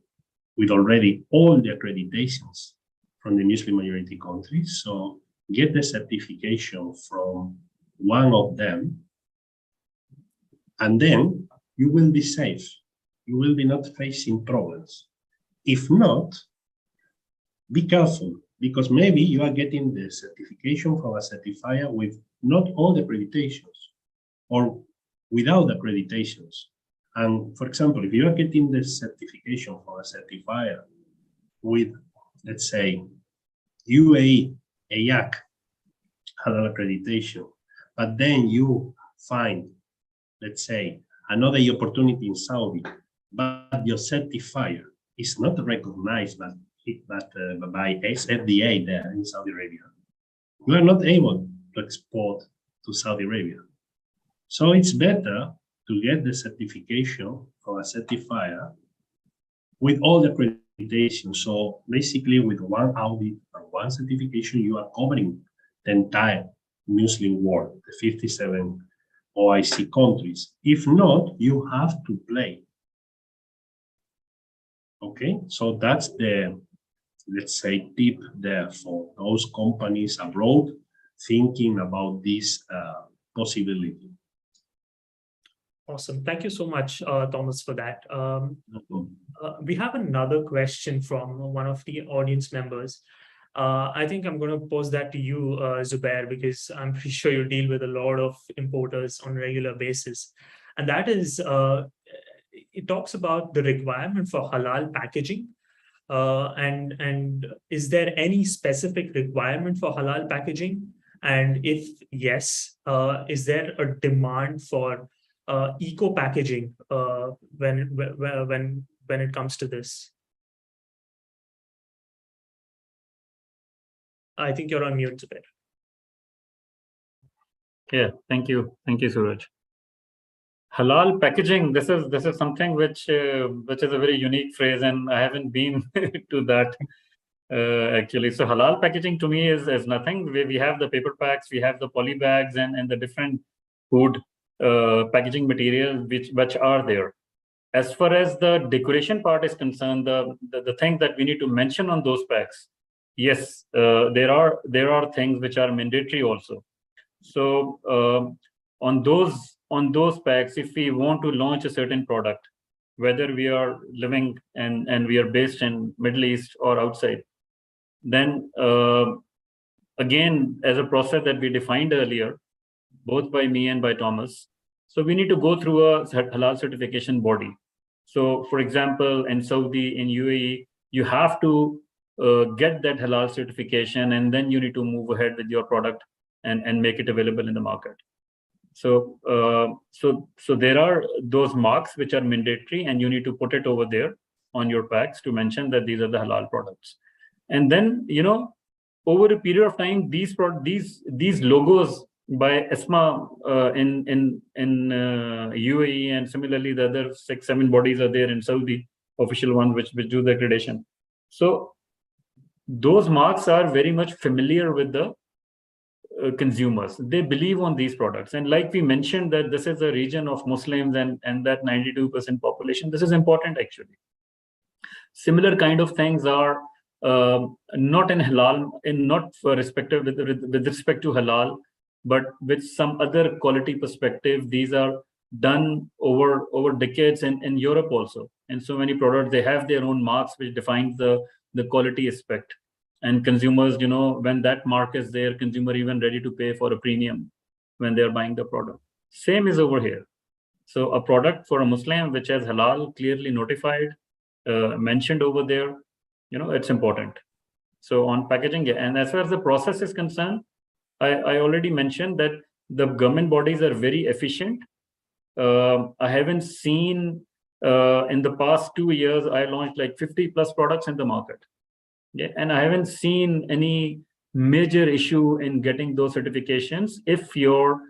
with already all the accreditations from the Muslim majority countries. So get the certification from one of them, and then you will be safe. You will be not facing problems. If not, be careful, because maybe you are getting the certification from a certifier with not all the accreditations or without accreditations. And for example, if you are getting the certification from a certifier with, let's say, UAE, AYAC, halal accreditation, but then you find, let's say, another opportunity in Saudi, but your certifier is not recognized by SFDA there in Saudi Arabia, you are not able to export to Saudi Arabia. So it's better to get the certification from a certifier with all the accreditation. So basically with one audit and one certification, you are covering the entire Muslim world, the 57 OIC countries. If not, you have to play. Okay, so that's the, let's say, tip there for those companies abroad thinking about this possibility. Awesome. Thank you so much, Thomas, for that. We have another question from one of the audience members. I think I'm going to pose that to you, Zubair, because I'm pretty sure you deal with a lot of importers on a regular basis. And that is, it talks about the requirement for halal packaging. And is there any specific requirement for halal packaging? And if yes, is there a demand for eco packaging when it comes to this? I think you're on mute, Zubair. Yeah, thank you, Suraj. Halal packaging. This is something which is a very unique phrase, and I haven't been to that actually. So halal packaging to me is nothing. We have the paper packs, we have the poly bags, and the different food packaging materials which are there. As far as the decoration part is concerned, the thing that we need to mention on those packs, yes, there are things which are mandatory also. So on those packs, if we want to launch a certain product, whether we are living and we are based in Middle East or outside, then again, as a process that we defined earlier, both by me and by Thomas, so we need to go through a halal certification body. So for example, in Saudi, in UAE, you have to get that halal certification, and then you need to move ahead with your product and make it available in the market. So so there are those marks which are mandatory, and you need to put it over there on your packs to mention that these are the halal products. And then, you know, over a period of time, these logos by ESMA in UAE, and similarly the other 6-7 bodies are there in Saudi, official ones which do the accreditation. So those marks are very much familiar with the consumers. They believe on these products, and like we mentioned that this is a region of Muslims and that 92% population, this is important actually. Similar kind of things are not in halal, not for respective with respect to halal, but with some other quality perspective. These are done over decades in Europe also. And so many products, they have their own marks which defines the quality aspect. And consumers, you know, when that mark is there, consumer even ready to pay for a premium when they're buying the product. Same is over here. So a product for a Muslim which has halal clearly notified, mentioned over there, you know, it's important. So on packaging, yeah. And as far as the process is concerned, I already mentioned that the government bodies are very efficient. I haven't seen in the past 2 years, I launched like 50 plus products in the market. Yeah, and I haven't seen any major issue in getting those certifications if your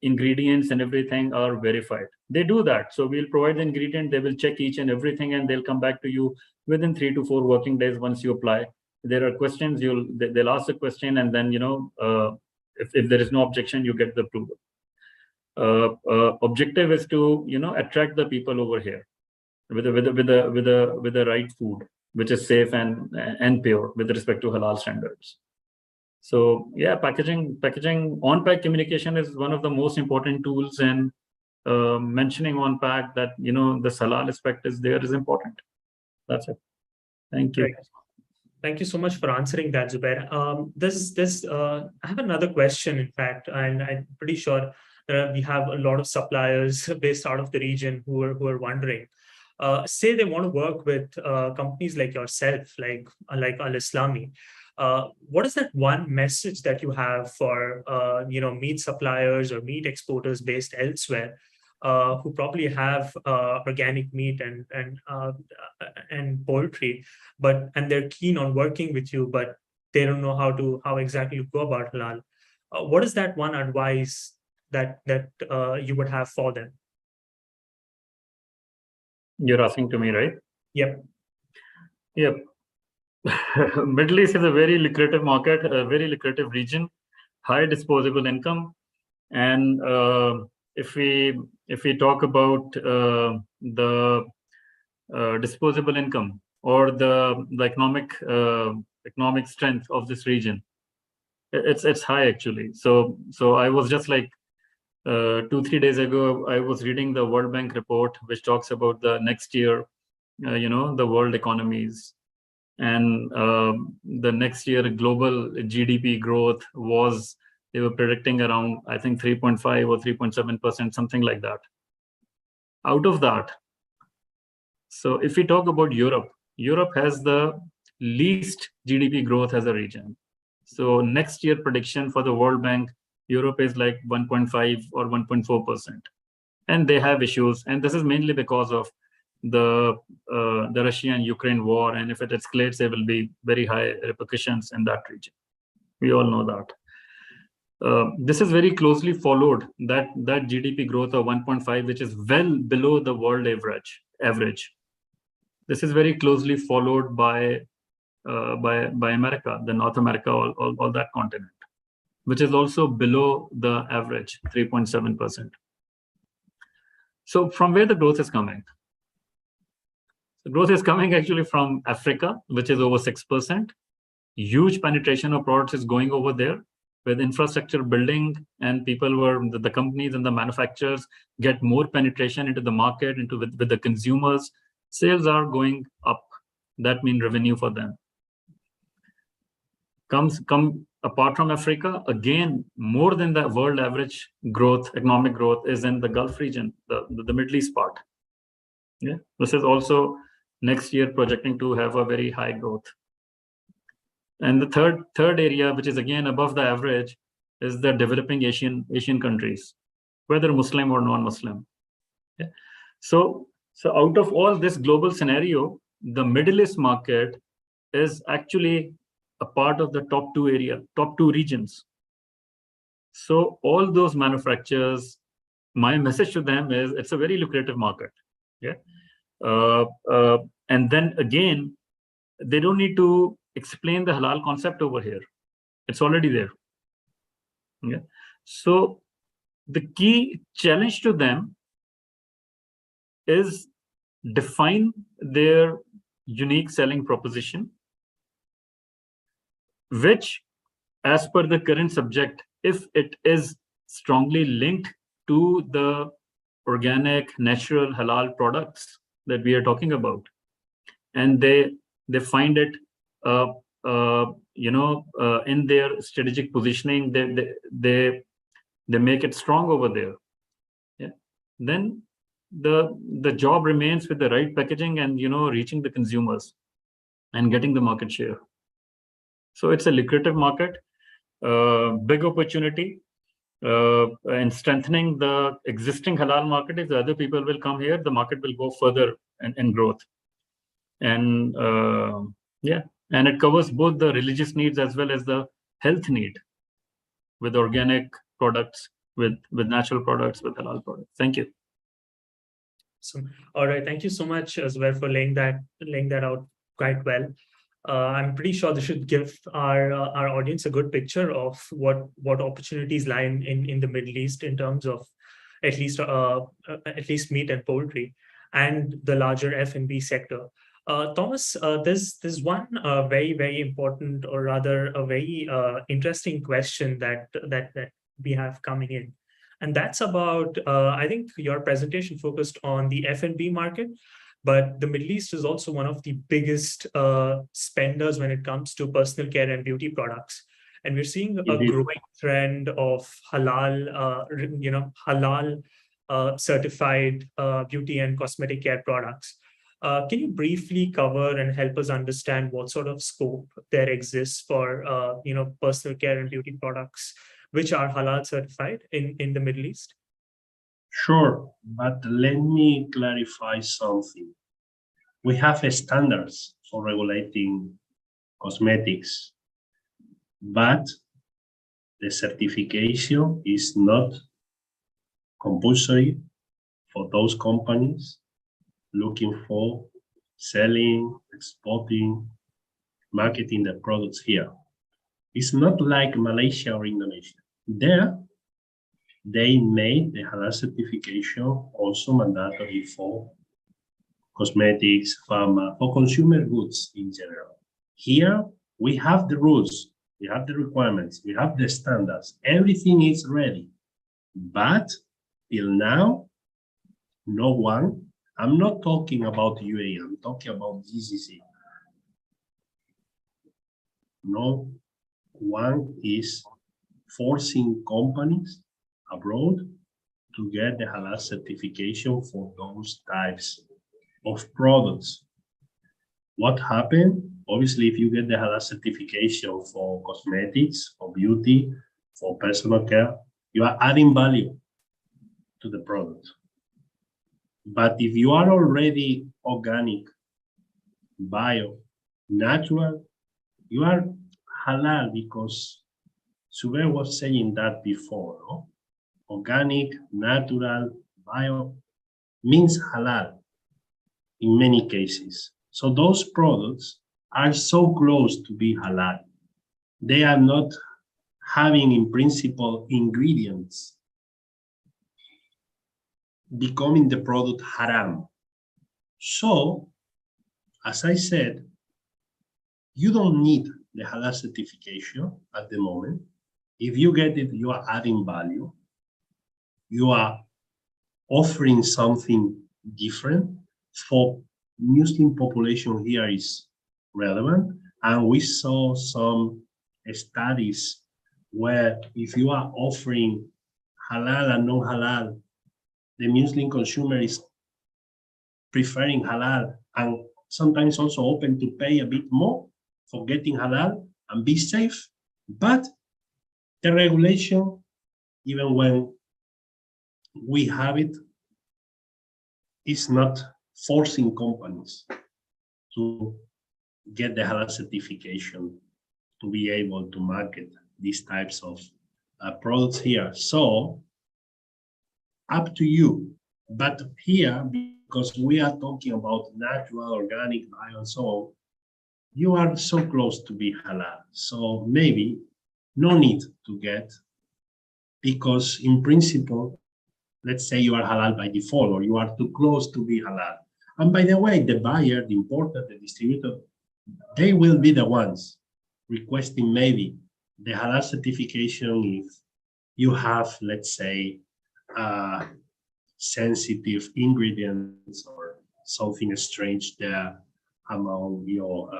ingredients and everything are verified. They do that. So we'll provide the ingredient, they will check each and everything, and they'll come back to you within 3 to 4 working days once you apply. There are questions, they'll ask the question, and then, you know, if there is no objection, you get the approval. Objective is to, you know, attract the people over here with the right food, which is safe and pure with respect to halal standards. So yeah, packaging on-pack communication is one of the most important tools, and mentioning on pack that, you know, the halal aspect is there is important. That's it. Thank you. Right. Thank you so much for answering that, Zubair. I have another question, in fact, and I'm pretty sure we have a lot of suppliers based out of the region who are wondering. Say they want to work with companies like yourself, like Al Islami. What is that one message that you have for you know, meat suppliers or meat exporters based elsewhere, who probably have organic meat and poultry, and they're keen on working with you, but they don't know how exactly to go about halal? What is that one advice that you would have for them? You're asking to me, right? Yep. Yep. Middle East is a very lucrative market, a very lucrative region, high disposable income, and if we talk about the disposable income or the economic strength of this region, it's high actually. So I was just like 2-3 days ago, I was reading the World Bank report, which talks about the next year, you know, the world economies. And the next year global GDP growth was, they were predicting around, I think 3.5 or 3.7%, something like that. Out of that, so if we talk about Europe has the least GDP growth as a region. So next year prediction for the World Bank, Europe is like 1.5 or 1.4%. And they have issues. And this is mainly because of the Russia and Ukraine war, and if it escalates, there will be very high repercussions in that region. We all know that. This is very closely followed, that GDP growth of 1.5, which is well below the world average. This is very closely followed by America, the North America, all that continent, which is also below the average, 3.7%. So from where the growth is coming? The growth is coming actually from Africa, which is over 6%. Huge penetration of products is going over there with infrastructure building, and people were, the companies and the manufacturers get more penetration into the market, with the consumers. Sales are going up. That means revenue for them. Come apart from Africa, again, more than the world average growth, economic growth is in the Gulf region, the Middle East part. Yeah, this is also next year projecting to have a very high growth. And the third area, which is again above the average, is the developing Asian countries, whether Muslim or non-Muslim. Yeah. So out of all this global scenario, the Middle East market is actually a part of the top two regions. So all those manufacturers, my message to them is it's a very lucrative market. Yeah. And then again, they don't need to explain the halal concept over here. It's already there. Yeah. So the key challenge to them is define their unique selling proposition, which, as per the current subject, if it is strongly linked to the organic, natural, halal products that we are talking about, and they find it, in their strategic positioning, they make it strong over there. Yeah. Then the job remains with the right packaging and reaching the consumers and getting the market share. So it's a lucrative market, big opportunity, and strengthening the existing halal market. If the other people will come here, the market will go further in growth. And and it covers both the religious needs as well as the health need, with organic products, with natural products, with halal products. Thank you. So, all right, thank you so much, Zubair, for laying that out quite well. I'm pretty sure this should give our audience a good picture of what opportunities lie in the Middle East in terms of at least meat and poultry and the larger F&B sector. Thomas, there's one very, very important, or rather a very interesting question that we have coming in, and that's about I think your presentation focused on the F&B market, but the Middle East is also one of the biggest spenders when it comes to personal care and beauty products. And we're seeing a growing trend of halal, certified beauty and cosmetic care products. Can you briefly cover and help us understand what sort of scope there exists for personal care and beauty products which are halal certified in the Middle East? Sure, but let me clarify something. We have standards for regulating cosmetics, but the certification is not compulsory for those companies looking for selling, exporting, marketing the products here. It's not like Malaysia or Indonesia. There, they made the halal certification also mandatory for cosmetics, pharma, for consumer goods in general. Here, we have the rules, we have the requirements, we have the standards, everything is ready. But till now, no one, I'm not talking about UAE, I'm talking about GCC. No one is forcing companies abroad to get the halal certification for those types of products. What happened? Obviously, if you get the halal certification for cosmetics, for beauty, for personal care, you are adding value to the product. But if you are already organic, bio, natural, you are halal, because Zubair was saying that before, no? Organic, natural, bio means halal in many cases. So those products are so close to be halal. They are not having, in principle, ingredients becoming the product haram. So, as I said, you don't need the halal certification at the moment. If you get it, you are adding value. You are offering something different for Muslim population here is relevant. And we saw some studies where if you are offering halal and non-halal, the Muslim consumer is preferring halal and sometimes also open to pay a bit more for getting halal and be safe. But the regulation, even when we have it, is not forcing companies to get the halal certification to be able to market these types of products here. So up to you. But here, because we are talking about natural, organic, bio, and so on, you are so close to be halal. So maybe no need to get, because in principle, let's say you are halal by default, or you are too close to be halal. And by the way, the buyer, the importer, the distributor, they will be the ones requesting maybe the halal certification if you have, let's say, sensitive ingredients or something strange there among your,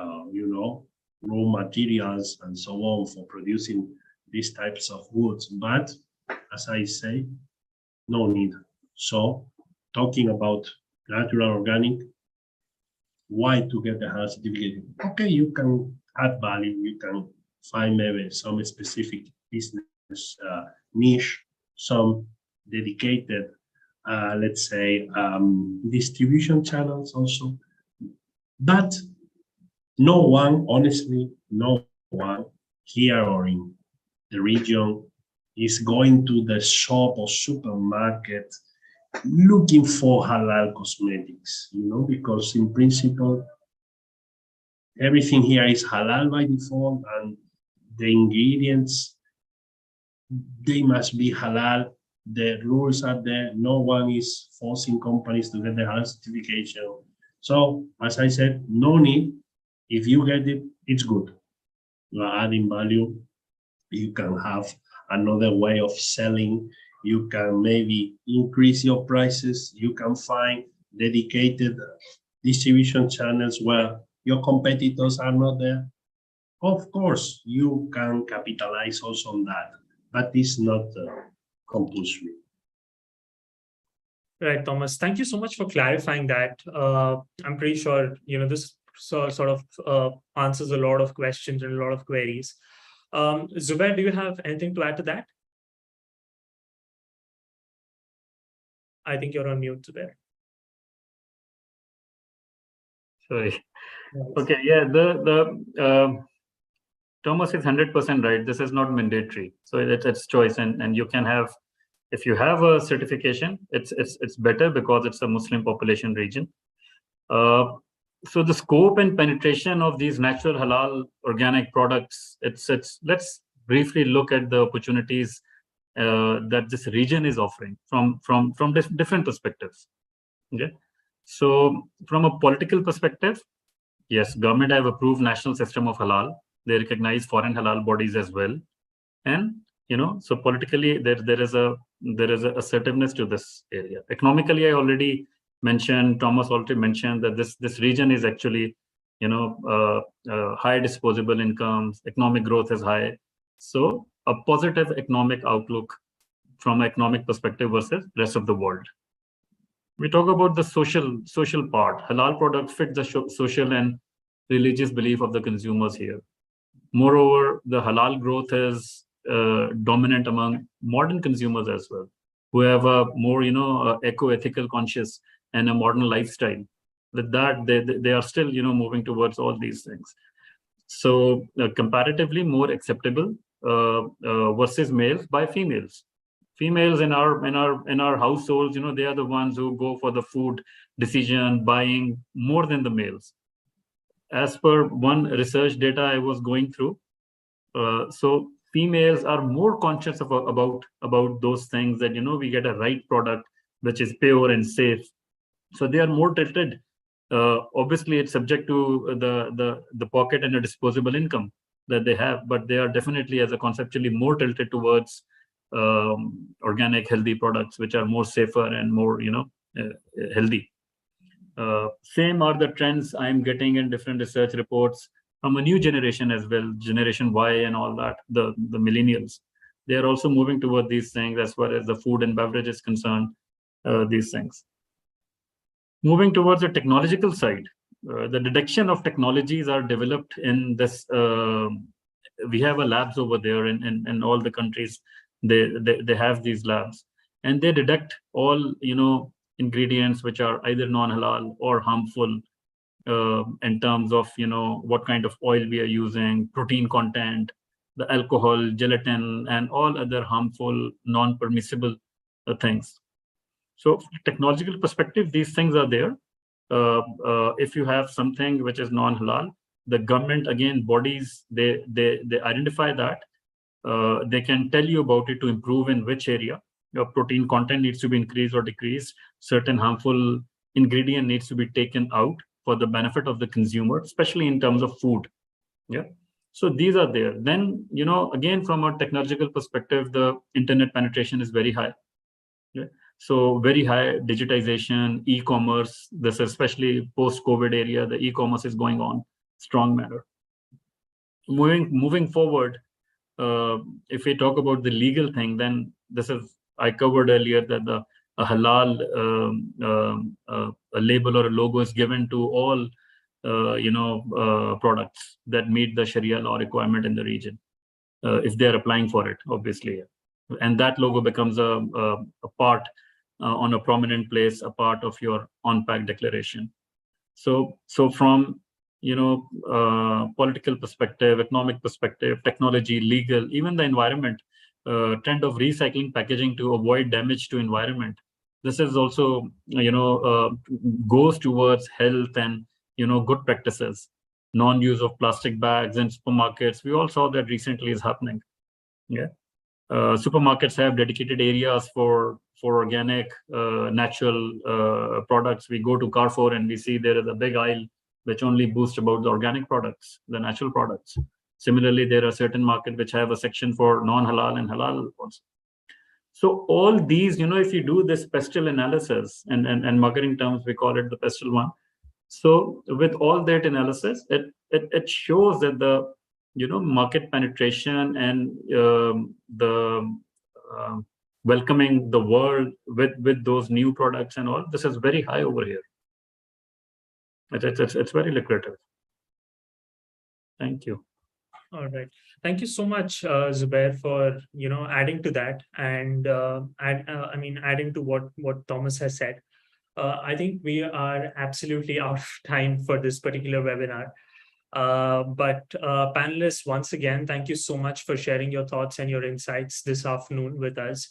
raw materials and so on for producing these types of goods. But as I say, no need. So talking about natural, organic, why to get the halal certificate? Okay, you can add value. You can find maybe some specific business niche, some dedicated, let's say, distribution channels also. But no one, honestly, no one here or in the region is going to the shop or supermarket looking for halal cosmetics, because in principle, everything here is halal by default, and the ingredients, they must be halal. The rules are there. No one is forcing companies to get the halal certification. So, as I said, no need. If you get it, it's good. You are adding value. You can have another way of selling. You can maybe increase your prices. You can find dedicated distribution channels where your competitors are not there. Of course, you can capitalize also on that, but it's not compulsory. Right, Thomas. Thank you so much for clarifying that. I'm pretty sure this sort of answers a lot of questions and a lot of queries. Zubair, do you have anything to add to that? I think you're on mute, Zubair. Sorry. Okay, yeah, the Thomas is 100% right. This is not mandatory, so it's choice, and you can have, if you have a certification, it's better because it's a Muslim population region. So the scope and penetration of these natural halal organic products, let's briefly look at the opportunities that this region is offering from different perspectives. Okay, so from a political perspective, yes, government have approved national system of halal. They recognize foreign halal bodies as well, and so politically there is a assertiveness to this area. Economically, I already mentioned, Thomas already mentioned that this region is actually high disposable incomes, economic growth is high, so a positive economic outlook from an economic perspective versus rest of the world. We talk about the social part. Halal products fit the social and religious belief of the consumers here. Moreover, the halal growth is dominant among modern consumers as well, who have a more eco-ethical conscious and a modern lifestyle. With that, they are still moving towards all these things. So comparatively more acceptable versus males by females. Females in our households, they are the ones who go for the food decision, buying more than the males. As per one research data I was going through, so females are more conscious about those things, that we get a right product which is pure and safe. So they are more tilted. Obviously, it's subject to the pocket and the disposable income that they have, but they are definitely, as a conceptually, more tilted towards organic, healthy products, which are more safer and more, healthy. Same are the trends I'm getting in different research reports from a new generation as well, Generation Y and all that, the millennials. They are also moving toward these things as far as the food and beverage is concerned, these things. Moving towards the technological side, the detection of technologies are developed in this. We have a labs over there in all the countries. They have these labs, and they detect all ingredients which are either non-halal or harmful in terms of what kind of oil we are using, protein content, the alcohol, gelatin, and all other harmful, non-permissible things. So, from a technological perspective, these things are there. If you have something which is non-halal, the government, again, bodies, they identify that. They can tell you about it to improve in which area. Your protein content needs to be increased or decreased. Certain harmful ingredient needs to be taken out for the benefit of the consumer, especially in terms of food. Yeah. So these are there. Then, again, from a technological perspective, the internet penetration is very high. Yeah. So very high digitization, e-commerce, this especially post-COVID area, the e-commerce is going on strong manner. Moving forward, if we talk about the legal thing, then this is, I covered earlier that a halal a label or a logo is given to all products that meet the Sharia law requirement in the region, if they're applying for it, obviously. And that logo becomes a part on a prominent place, a part of your on-pack declaration. So from political perspective, economic perspective, technology, legal, even the environment, trend of recycling packaging to avoid damage to environment. This is also goes towards health and good practices. Non-use of plastic bags in supermarkets. We all saw that recently is happening. Yeah. Supermarkets have dedicated areas for organic, natural products. We go to Carrefour and we see there is a big aisle which only boasts about the organic products, the natural products. Similarly, there are certain markets which have a section for non-halal and halal also. So all these, if you do this pestle analysis, and marketing terms, we call it the pestle one. So with all that analysis, it shows that the market penetration and the welcoming the world with those new products and all, this is very high over here. It's very lucrative. Thank you. All right. Thank you so much, Zubair, for adding to that and adding to what Thomas has said. I think we are absolutely out of time for this particular webinar. But panelists, once again, thank you so much for sharing your thoughts and your insights this afternoon with us.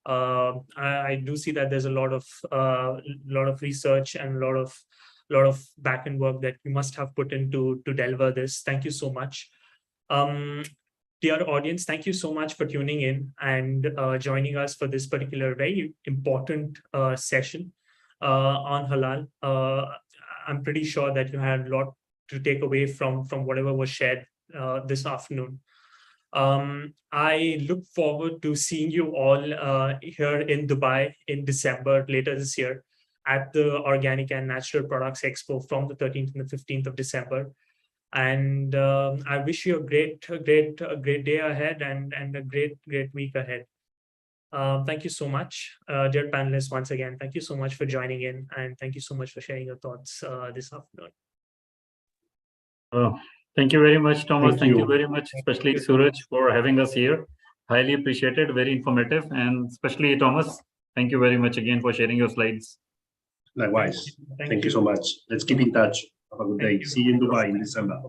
I do see that there's a lot of research and a lot of back-end work that you must have put into to deliver this. Thank you so much. Dear audience, thank you so much for tuning in and joining us for this particular very important session on halal. I'm pretty sure that you had a lot to take away from whatever was shared this afternoon. I look forward to seeing you all here in Dubai in December later this year at the Organic and Natural Products Expo from the 13th and the 15th of December. And I wish you a great day ahead and a great week ahead. Thank you so much, dear panelists. Once again, thank you so much for joining in, and thank you so much for sharing your thoughts this afternoon. Thank you very much, Thomas. Thank you very much, especially Suraj, for having us here. Highly appreciated, very informative, and especially Thomas, thank you very much again for sharing your slides. Likewise. Thank you so much. Let's keep in touch. Have a good day. See you in Dubai in December.